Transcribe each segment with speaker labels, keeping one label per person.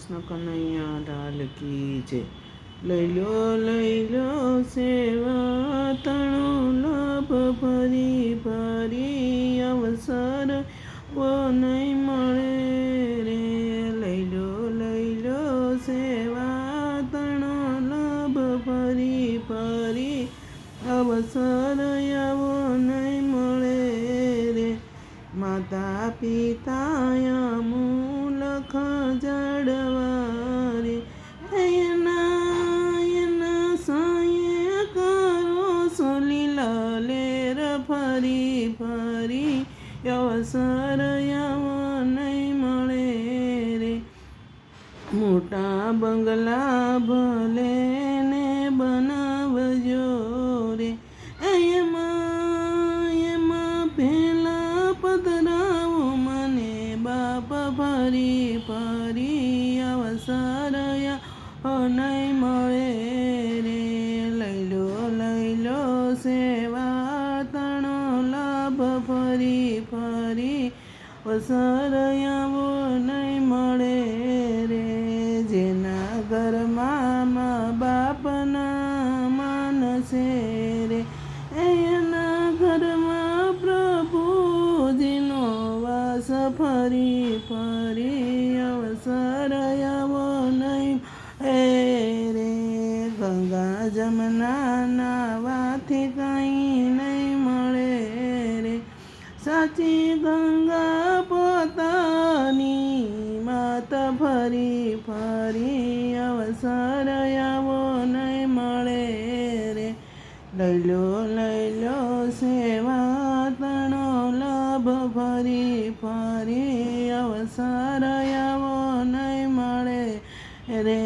Speaker 1: કૃષ્ણ કનૈયા લાલ કી જય. લઈ લો સેવા તણો લાભ ફરી ફરી અવસર નહીં મળે રે. લઈ લો સેવા તણો લાભ ફરી ફરી અવસર આવો નહીં મળે રે. માતા પિતા મૂલખ જડવા રે એના સાયે કરો લીલા લેર ફરી ફરી અવસર આવો નહીં મળે રે. મોટા બંગલા ભલે ને બનાવજો રે એમાં પેલા પધરાવો મને બાપ ફરી ફરી અવસર નહીં મળે રે. લઈ લો સેવા તણો લાભ ફરી ફરી અવસર આવો નહીં મળે રે. જેના ઘરમાં મા બાપના માનસે રે એના ઘરમાં પ્રભુજીનો વાસ ફરી ફરી અવસર આવો નહીં રે. ગંગા જમના નાવાથી કંઈ નહીં મળે રે. સાચી ગંગા પોતાની માતા ફરી ફરી અવસર આવો નહીં મળે રે. લઈ લો સેવા તણો લાભ ફરી ફરી અવસર આવો નહીં મળે રે.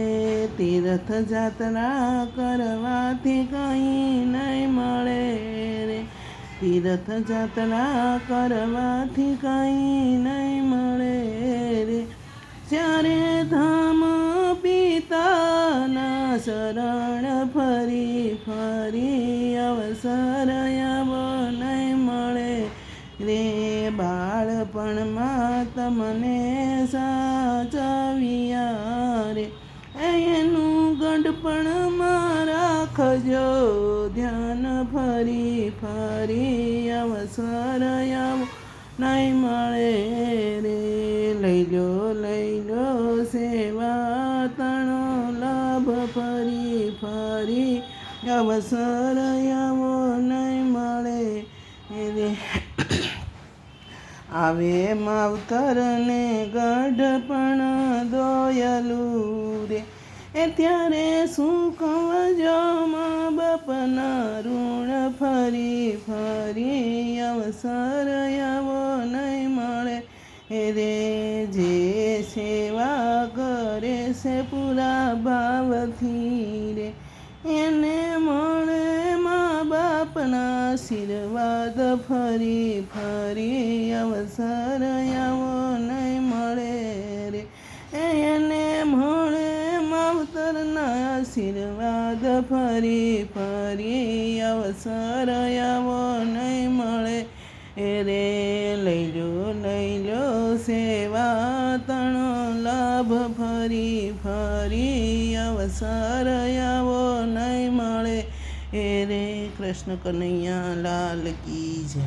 Speaker 1: તીર્થ જાત્રા કરવાથી કંઈ નહીં મળે રે. તીર્થ જાત્રા કરવાથી કંઈ નહીં મળે રે. ચારે ધામ પિતાના શરણ ફરી ફરી અવસર આવો નહીં મળે રે. બાળપણમાં તમને સાચવ્યા રે એનું ગંડપણમાં રાખજો ધ્યાન ફરી ફરી અવસર આવો નહીં મળે રે. લઈ લો સેવા તણો લાભ ફરી ફરી અવસર આવો નહીં મળે રે. આવે માવતર ને ગઢપણ દોયલું રે ત્યારે શું કવજો મા બાપના ઋણ ફરી ફરી અવસર આવો નહીં મળે રે. જે સેવા કરે છે પૂરા ભાવથી રે એને મળે મા બાપના આશીર્વાદ ફરી ફરી અવસર આવો નહીં મળે રે. એને મળે માવતરના આશીર્વાદ ફરી ફરી અવસર આવો નહીં મળે રે. લઈ લો સેવા તણો લાભ ફરી ફરી અવસર આવો નહીં મળે રે. કૃષ્ણ કનૈયા લાલ કી જય.